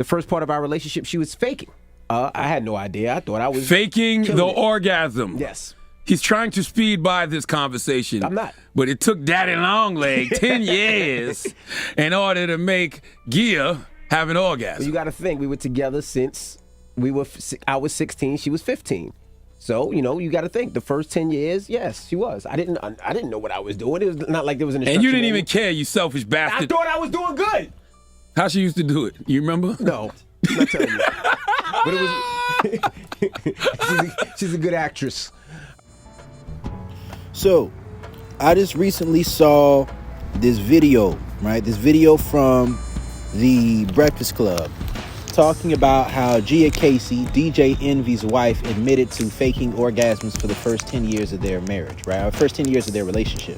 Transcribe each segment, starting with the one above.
the first part of our relationship, she was faking. I had no idea. I thought I was faking the orgasm. Yes. He's trying to speed by this conversation. I'm not. But it took Daddy Longleg 10 years in order to make Gia have an orgasm. Well, you got to think, we were together since I was 16, she was 15. So, you got to think, the first 10 years, yes, she was. I didn't know what I was doing. It was not like there was an instruction. And you didn't even care, you selfish bastard. I thought I was doing good. How she used to do it? You remember? No, I'm not telling you. But it was. She's a good actress. So, I just recently saw this video, right? This video from the Breakfast Club talking about how Gia Casey, DJ Envy's wife, admitted to faking orgasms for the first 10 years of their marriage, right? Or first 10 years of their relationship.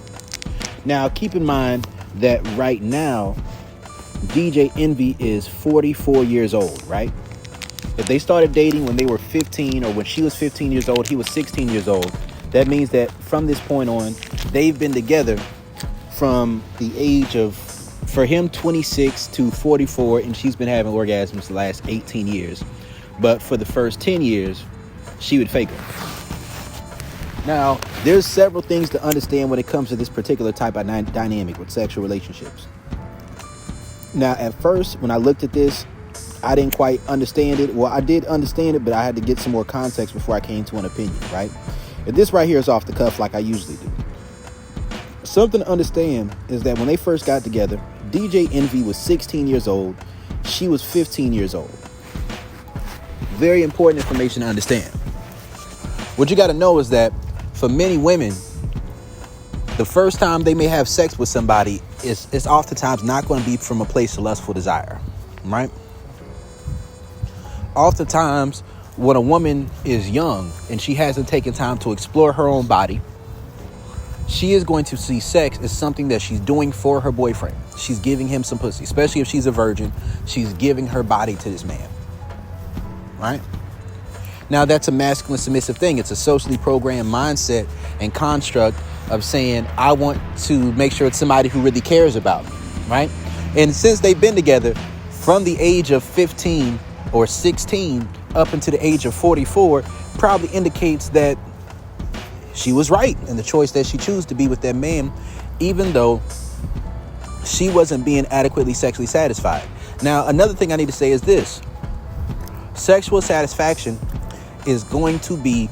Now, keep in mind that right now, DJ Envy is 44 years old, right? If they started dating when they were 15, or when she was 15 years old, he was 16 years old, that means that from this point on, they've been together from the age of, for him, 26 to 44, and she's been having orgasms the last 18 years. But for the first 10 years, she would fake them. Now, there's several things to understand when it comes to this particular type of dynamic with sexual relationships. Now, at first, when I looked at this, I didn't quite understand it. Well, I did understand it, but I had to get some more context before I came to an opinion, right? If this right here is off the cuff like I usually do. Something to understand is that when they first got together, DJ Envy was 16 years old. She was 15 years old. Very important information to understand. What you got to know is that for many women, the first time they may have sex with somebody is oftentimes not going to be from a place of lustful desire, right? Oftentimes, when a woman is young and she hasn't taken time to explore her own body, she is going to see sex as something that she's doing for her boyfriend. She's giving him some pussy, especially if she's a virgin. She's giving her body to this man, right? Now, that's a masculine submissive thing. It's a socially programmed mindset and construct of saying, I want to make sure it's somebody who really cares about me, right? And since they've been together from the age of 15 or 16 up until the age of 44, probably indicates that she was right in the choice that she chose to be with that man, even though she wasn't being adequately sexually satisfied. Now, another thing I need to say is this. Sexual satisfaction is going to be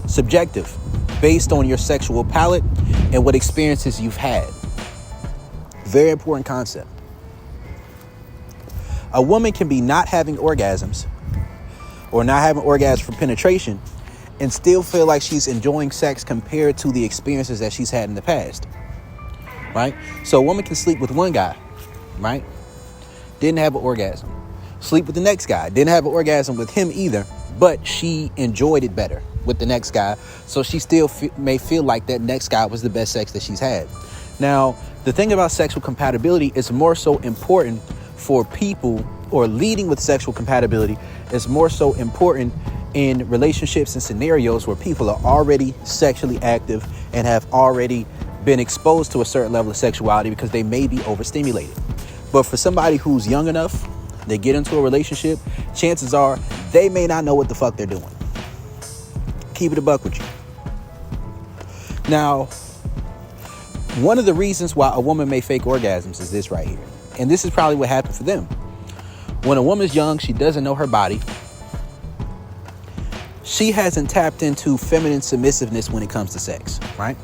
subjective based on your sexual palate and what experiences you've had. Very important concept. A woman can be not having orgasms or not having orgasms from penetration and still feel like she's enjoying sex compared to the experiences that she's had in the past, right? So a woman can sleep with one guy, right? Didn't have an orgasm. Sleep with the next guy. Didn't have an orgasm with him either, but she enjoyed it better with the next guy. So she still may feel like that next guy was the best sex that she's had. Now, the thing about sexual compatibility is more so important for people, or leading with sexual compatibility is more so important in relationships and scenarios where people are already sexually active and have already been exposed to a certain level of sexuality because they may be overstimulated. But for somebody who's young enough, they get into a relationship, chances are they may not know what the fuck they're doing. Keep it a buck with you. Now, one of the reasons why a woman may fake orgasms is this right here. And this is probably what happened for them. When a woman's young, she doesn't know her body. She hasn't tapped into feminine submissiveness when it comes to sex, right?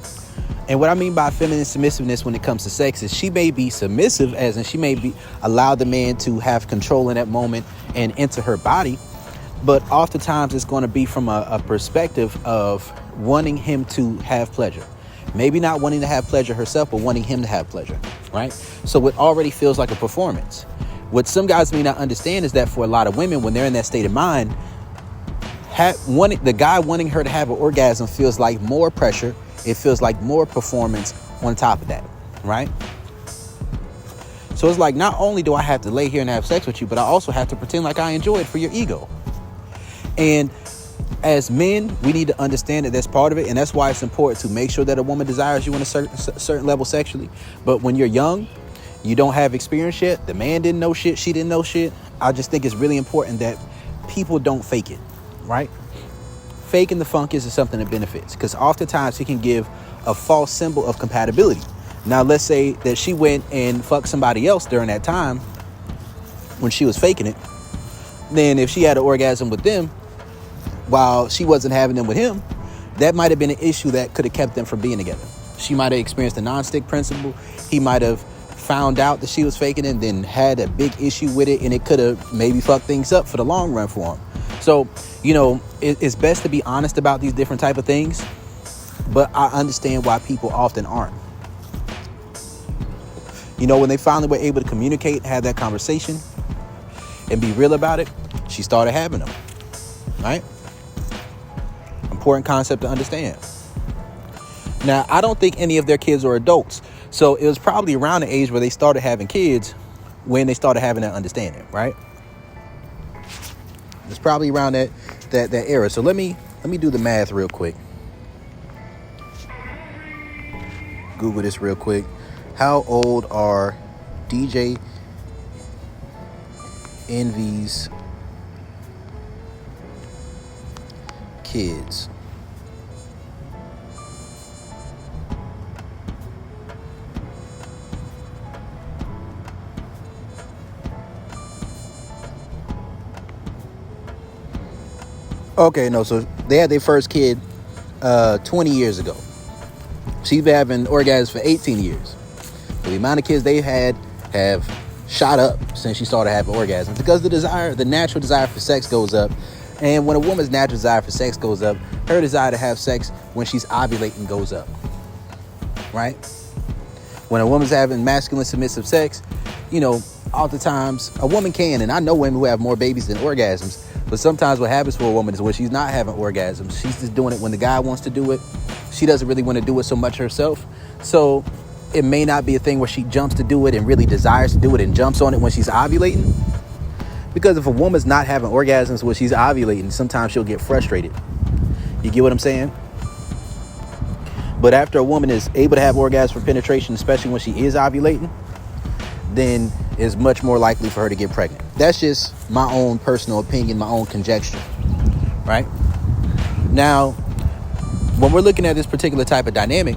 And what I mean by feminine submissiveness when it comes to sex is she may be submissive, as in she may be allow the man to have control in that moment and enter her body. But oftentimes it's going to be from a perspective of wanting him to have pleasure. Maybe not wanting to have pleasure herself, but wanting him to have pleasure, right? So it already feels like a performance. What some guys may not understand is that for a lot of women, when they're in that state of mind, the guy wanting her to have an orgasm feels like more pressure. It feels like more performance on top of that, right? So it's like, not only do I have to lay here and have sex with you, but I also have to pretend like I enjoy it for your ego. And as men, we need to understand that that's part of it. And that's why it's important to make sure that a woman desires you on a certain level sexually. But when you're young you don't have experience yet, the man didn't know shit, she didn't know shit, I just think it's really important that people don't fake it, right? Faking the funk is something that benefits, because oftentimes it can give a false symbol of compatibility. Now, let's say that she went and fucked somebody else during that time when she was faking it. Then if she had an orgasm with them while she wasn't having them with him, that might have been an issue that could have kept them from being together. She might have experienced the non-stick principle. He might have found out that she was faking it and then had a big issue with it, and it could have maybe fucked things up for the long run for him. So, you know, it's best to be honest about these different type of things, but I understand why people often aren't. You know, when they finally were able to communicate, have that conversation, and be real about it, she started having them, right? Important concept to understand. Now, I don't think any of their kids are adults, so it was probably around the age where they started having kids when they started having that understanding, right? It's probably around that era. So let me do the math real quick. Google this real quick. How old are DJ Envy's kids? Okay, no, so they had their first kid 20 years ago. She's been having orgasms for 18 years. So the amount of kids they've had have shot up since she started having orgasms, because the natural desire for sex goes up. And when a woman's natural desire for sex goes up, her desire to have sex when she's ovulating goes up, right? When a woman's having masculine submissive sex, you know, oftentimes a woman can, and I know women who have more babies than orgasms, but sometimes what happens for a woman is when she's not having orgasms, she's just doing it when the guy wants to do it. She doesn't really want to do it so much herself. So it may not be a thing where she jumps to do it and really desires to do it and jumps on it when she's ovulating. Because if a woman's not having orgasms when she's ovulating, sometimes she'll get frustrated. You get what I'm saying? But after a woman is able to have orgasms for penetration, especially when she is ovulating, then it's much more likely for her to get pregnant. That's just my own personal opinion, my own conjecture, right? Now, when we're looking at this particular type of dynamic,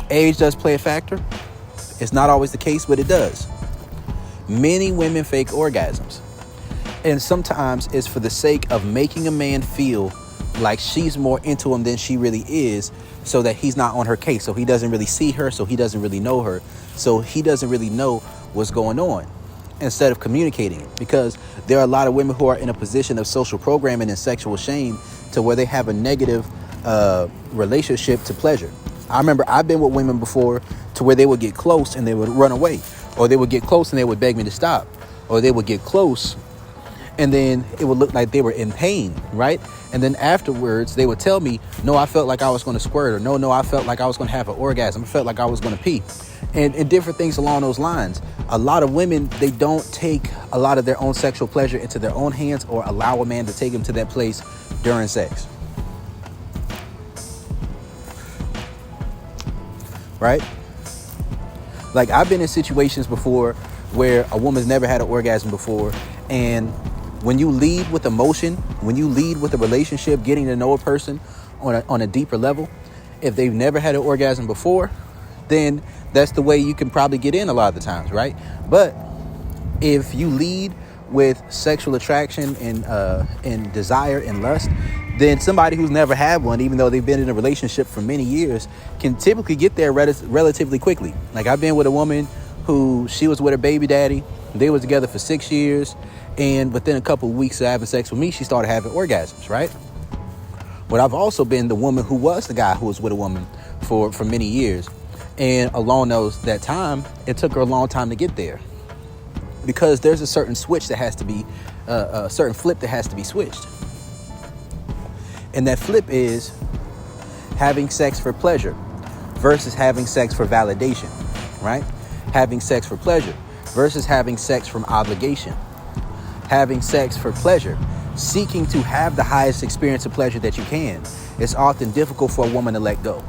age does play a factor. It's not always the case, but it does. Many women fake orgasms, and sometimes it's for the sake of making a man feel like she's more into him than she really is, so that he's not on her case, so he doesn't really see her, so he doesn't really know her, so he doesn't really know what's going on, instead of communicating it. Because there are a lot of women who are in a position of social programming and sexual shame to where they have a negative relationship to pleasure. I remember I've been with women before to where they would get close and they would run away, or they would get close and they would beg me to stop, or they would get close and then it would look like they were in pain, right? And then afterwards they would tell me, no, I felt like I was going to squirt, or no, I felt like I was going to have an orgasm. I felt like I was going to pee, and different things along those lines. A lot of women, they don't take a lot of their own sexual pleasure into their own hands or allow a man to take them to that place during sex. Right? Like, I've been in situations before where a woman's never had an orgasm before, and when you lead with emotion, when you lead with a relationship, getting to know a person on a deeper level, if they've never had an orgasm before, then that's the way you can probably get in a lot of the times, right? But if you lead with sexual attraction and desire and lust, then somebody who's never had one, even though they've been in a relationship for many years, can typically get there relatively quickly. Like, I've been with a woman who, she was with her baby daddy. They were together for 6 years. And within a couple of weeks of having sex with me, she started having orgasms, right? But I've also been the woman who was the guy who was with a woman for many years. And along that time, it took her a long time to get there. Because there's a certain switch that has to be, a certain flip that has to be switched. And that flip is having sex for pleasure versus having sex for validation, right? Having sex for pleasure versus having sex from obligation. Having sex for pleasure, seeking to have the highest experience of pleasure that you can. It's often difficult for a woman to let go.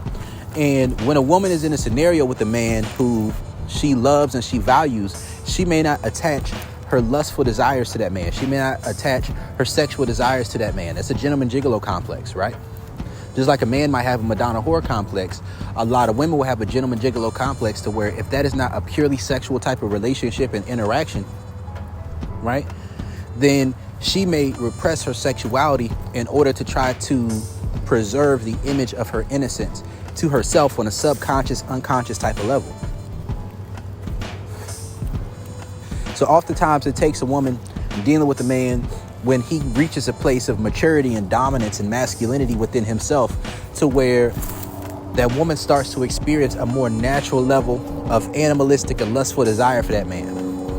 And when a woman is in a scenario with a man who she loves and she values, she may not attach her lustful desires to that man. She may not attach her sexual desires to that man. That's a gentleman gigolo complex, right? Just like a man might have a Madonna whore complex, a lot of women will have a gentleman gigolo complex, to where if that is not a purely sexual type of relationship and interaction, right, then she may repress her sexuality in order to try to preserve the image of her innocence to herself on a subconscious, unconscious type of level. So oftentimes it takes a woman dealing with a man when he reaches a place of maturity and dominance and masculinity within himself, to where that woman starts to experience a more natural level of animalistic and lustful desire for that man.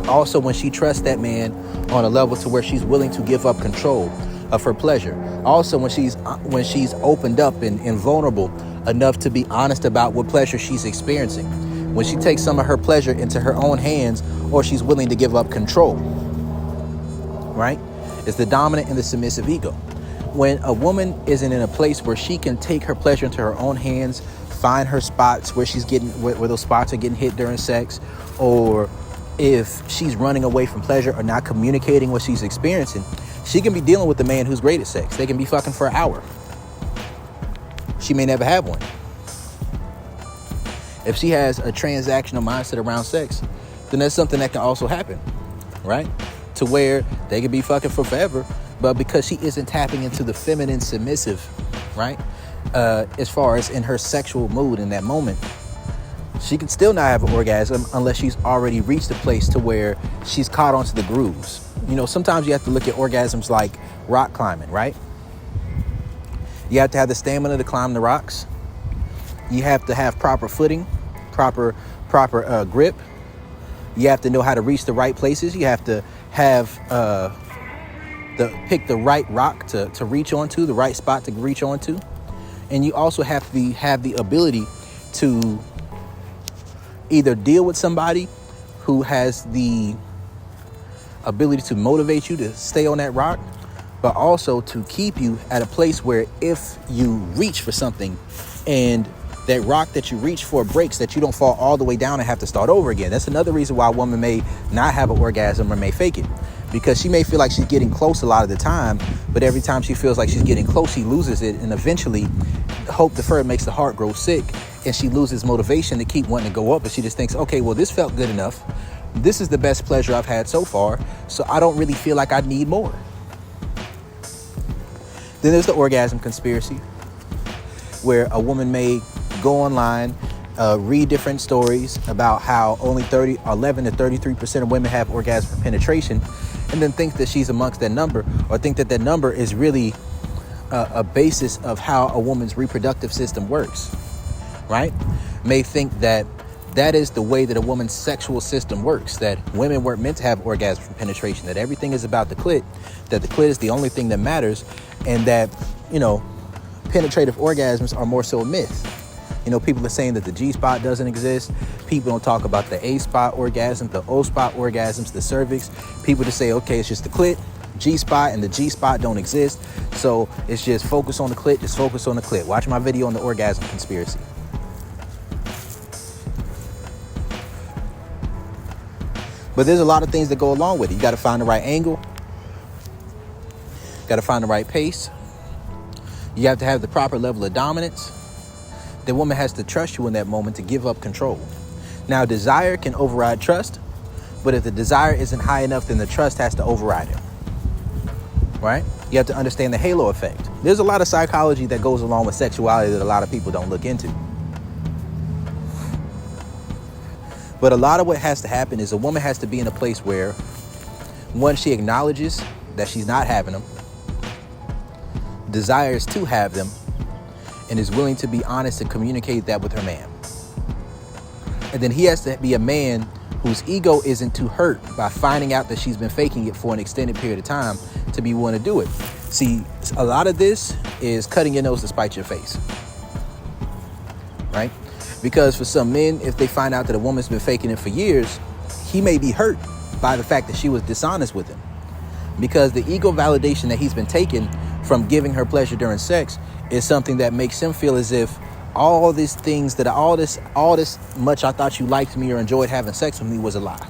Also, when she trusts that man on a level to where she's willing to give up control of her pleasure. Also, when she's opened up and vulnerable enough to be honest about what pleasure she's experiencing. When she takes some of her pleasure into her own hands, or she's willing to give up control, right? It's the dominant and the submissive ego. When a woman isn't in a place where she can take her pleasure into her own hands, find her spots where where those spots are getting hit during sex, or if she's running away from pleasure or not communicating what she's experiencing, she can be dealing with the man who's great at sex. They can be fucking for an hour. She may never have one. If she has a transactional mindset around sex, then that's something that can also happen, right? To where they could be fucking for forever, but because she isn't tapping into the feminine submissive, right? As far as in her sexual mood in that moment, she can still not have an orgasm unless she's already reached a place to where she's caught onto the grooves. You know, sometimes you have to look at orgasms like rock climbing, right? You have to have the stamina to climb the rocks. You have to have proper footing, proper grip. You have to know how to reach the right places. You have to have pick the right rock to reach onto, the right spot to reach onto. And you also have to have the ability to either deal with somebody who has the ability to motivate you to stay on that rock, but also to keep you at a place where if you reach for something and that rock that you reach for breaks, that you don't fall all the way down and have to start over again. That's another reason why a woman may not have an orgasm or may fake it, because she may feel like she's getting close a lot of the time, but every time she feels like she's getting close, she loses it, and eventually hope deferred makes the heart grow sick, and she loses motivation to keep wanting to go up. But she just thinks, okay, well, this felt good enough. This is the best pleasure I've had so far, so I don't really feel like I need more. Then there's the orgasm conspiracy, where a woman may go online, read different stories about how only 11 to 33% of women have orgasm for penetration, and then think that she's amongst that number, or think that that number is really a basis of how a woman's reproductive system works, right? May think that that is the way that a woman's sexual system works, that women weren't meant to have orgasm from penetration, that everything is about the clit, that the clit is the only thing that matters, and that, you know, penetrative orgasms are more so a myth. You know, people are saying that the G-spot doesn't exist. People don't talk about the A-spot orgasm, the O-spot orgasms, the cervix. People just say, okay, it's just the clit, G-spot, and the G-spot don't exist. So it's just focus on the clit, just focus on the clit. Watch my video on the orgasm conspiracy. But there's a lot of things that go along with it. You got to find the right angle. Got to find the right pace. You have to have the proper level of dominance. The woman has to trust you in that moment to give up control. Now, desire can override trust, but if the desire isn't high enough, then the trust has to override it, right? You have to understand the halo effect. There's a lot of psychology that goes along with sexuality that a lot of people don't look into. But a lot of what has to happen is a woman has to be in a place where, once she acknowledges that she's not having them, desires to have them, and is willing to be honest and communicate that with her man. And then he has to be a man whose ego isn't too hurt by finding out that she's been faking it for an extended period of time to be willing to do it. See, a lot of this is cutting your nose to spite your face, right? Because for some men, if they find out that a woman's been faking it for years, he may be hurt by the fact that she was dishonest with him. Because the ego validation that he's been taking from giving her pleasure during sex is something that makes him feel as if all these things that all this much I thought you liked me or enjoyed having sex with me was a lie.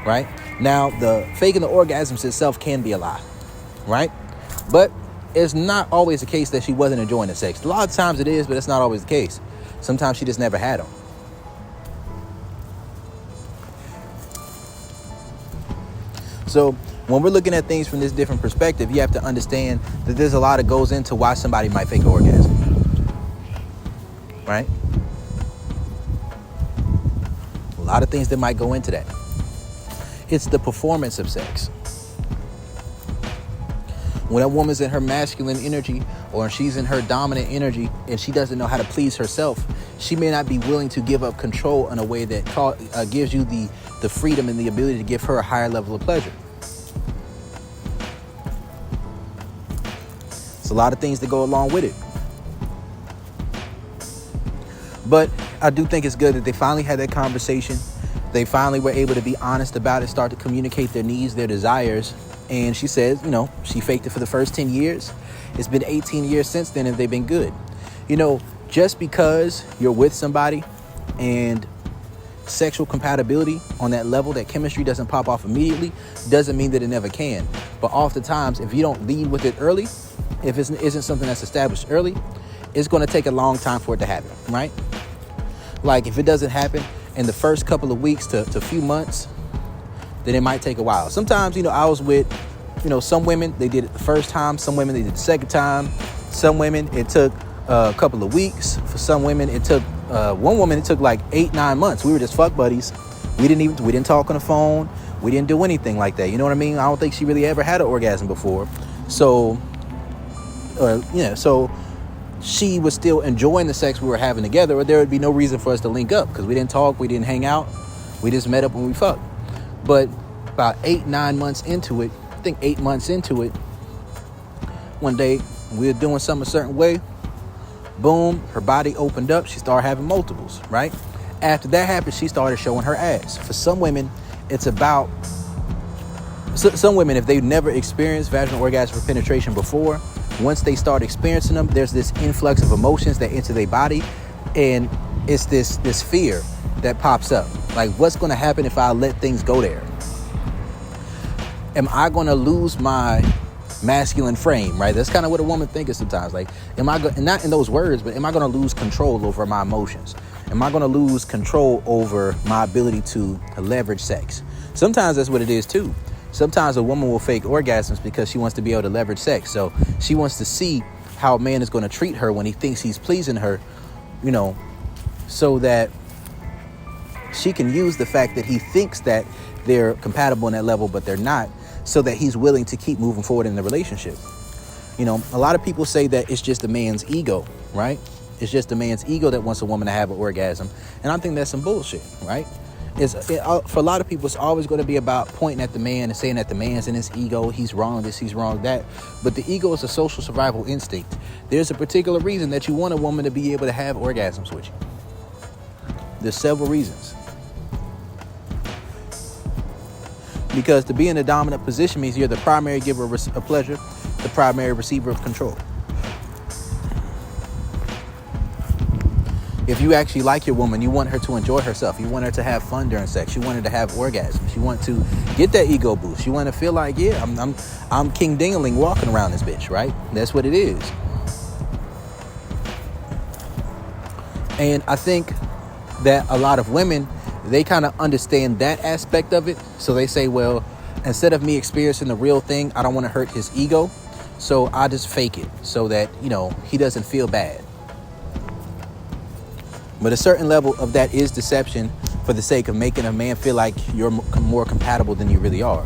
Right? Now, the faking the orgasms itself can be a lie. Right? But it's not always the case that she wasn't enjoying the sex. A lot of times it is, but it's not always the case. Sometimes she just never had them. So when we're looking at things from this different perspective, you have to understand that there's a lot that goes into why somebody might fake an orgasm. Right? A lot of things that might go into that. It's the performance of sex. When a woman's in her masculine energy or she's in her dominant energy and she doesn't know how to please herself, she may not be willing to give up control in a way that gives you the freedom and the ability to give her a higher level of pleasure. It's a lot of things that go along with it. But I do think it's good that they finally had that conversation. They finally were able to be honest about it, start to communicate their needs, their desires. And she says, she faked it for the first 10 years. It's been 18 years since then, and they've been good. Just because you're with somebody and sexual compatibility on that level, that chemistry doesn't pop off immediately, doesn't mean that it never can. But oftentimes, if you don't lead with it early, if it isn't something that's established early, it's going to take a long time for it to happen, right? Like if it doesn't happen in the first couple of weeks to a few months, then it might take a while. Sometimes, I was with, some women, they did it the first time. Some women, they did it the second time. Some women, it took a couple of weeks. For some women, it took, one woman, it took like 8-9 months. We were just fuck buddies. We didn't talk on the phone. We didn't do anything like that. You know what I mean? I don't think she really ever had an orgasm before. So she was still enjoying the sex we were having together, or there would be no reason for us to link up because we didn't talk, we didn't hang out. We just met up when we fucked. But about 8-9 months into it, I think 8 months into it, one day we were doing something a certain way. Boom, her body opened up. She started having multiples, right? After that happened, she started showing her ass. For some women, it's about... Some women, if they've never experienced vaginal orgasm or penetration before, once they start experiencing them, there's this influx of emotions that enter their body. And it's this fear that pops up. Like, what's going to happen if I let things go there? Am I going to lose my masculine frame, right? That's kind of what a woman thinks sometimes. Like, not in those words, but am I going to lose control over my emotions? Am I going to lose control over my ability to leverage sex? Sometimes that's what it is too. Sometimes a woman will fake orgasms because she wants to be able to leverage sex. So she wants to see how a man is going to treat her when he thinks he's pleasing her, so that she can use the fact that he thinks that they're compatible in that level, but they're not, so that he's willing to keep moving forward in the relationship. A lot of people say that it's just a man's ego, right? It's just a man's ego that wants a woman to have an orgasm. And I think that's some bullshit, right? For a lot of people, it's always going to be about pointing at the man and saying that the man's in his ego, he's wrong this, he's wrong that. But the ego is a social survival instinct. There's a particular reason that you want a woman to be able to have orgasms with you. There's several reasons. Because to be in a dominant position means you're the primary giver of pleasure, the primary receiver of control. If you actually like your woman, you want her to enjoy herself. You want her to have fun during sex. You want her to have orgasms. You want to get that ego boost. You want to feel like, yeah, I'm King Dingaling walking around this bitch, right? That's what it is. And I think that a lot of women, they kind of understand that aspect of it. So they say, well, instead of me experiencing the real thing, I don't want to hurt his ego. So I just fake it so that, he doesn't feel bad. But a certain level of that is deception for the sake of making a man feel like you're more compatible than you really are.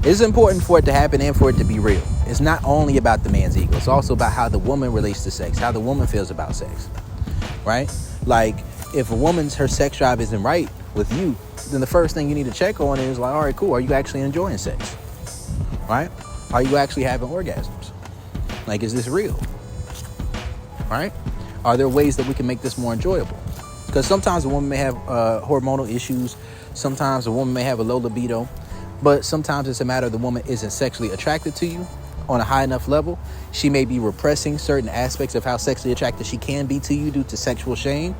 It's important for it to happen and for it to be real. It's not only about the man's ego. It's also about how the woman relates to sex, how the woman feels about sex, right? Like, if her sex drive isn't right with you, then the first thing you need to check on is like, all right, cool. Are you actually enjoying sex? Right? Are you actually having orgasms? Like, is this real? Right? Are there ways that we can make this more enjoyable? Because sometimes a woman may have hormonal issues. Sometimes a woman may have a low libido. But sometimes it's a matter of the woman isn't sexually attracted to you, on a high enough level, she may be repressing certain aspects of how sexually attracted she can be to you due to sexual shame.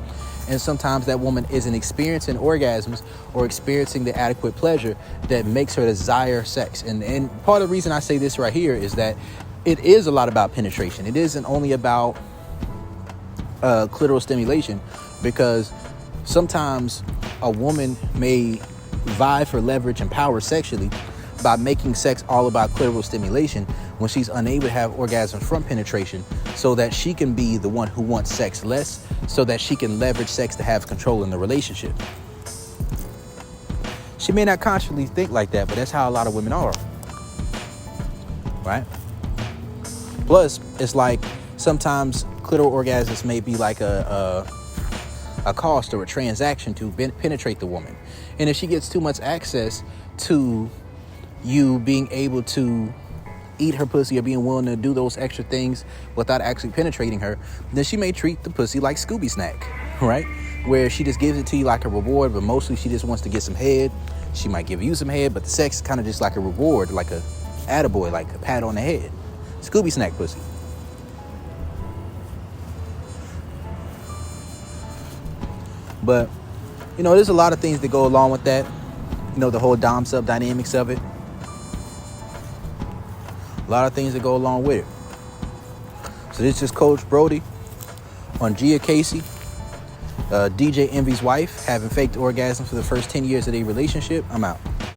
And sometimes that woman isn't experiencing orgasms or experiencing the adequate pleasure that makes her desire sex. And part of the reason I say this right here is that it is a lot about penetration. It isn't only about clitoral stimulation, because sometimes a woman may vie for leverage and power sexually by making sex all about clitoral stimulation when she's unable to have orgasms from penetration, so that she can be the one who wants sex less, so that she can leverage sex to have control in the relationship. She may not consciously think like that, but that's how a lot of women are, right? Plus, it's like sometimes clitoral orgasms may be like a cost or a transaction to penetrate the woman. And if she gets too much access to you being able to eat her pussy or being willing to do those extra things without actually penetrating her, then she may treat the pussy like Scooby Snack, right? Where she just gives it to you like a reward, but mostly she just wants to get some head. She might give you some head, but the sex is kind of just like a reward, like a attaboy, like a pat on the head. Scooby Snack pussy. But, you know, there's a lot of things that go along with that. You know, the whole dom-sub dynamics of it. A lot of things that go along with it. So this is Coach Brody on Gia Casey, DJ Envy's wife, having faked orgasms for the first 10 years of their relationship. I'm out.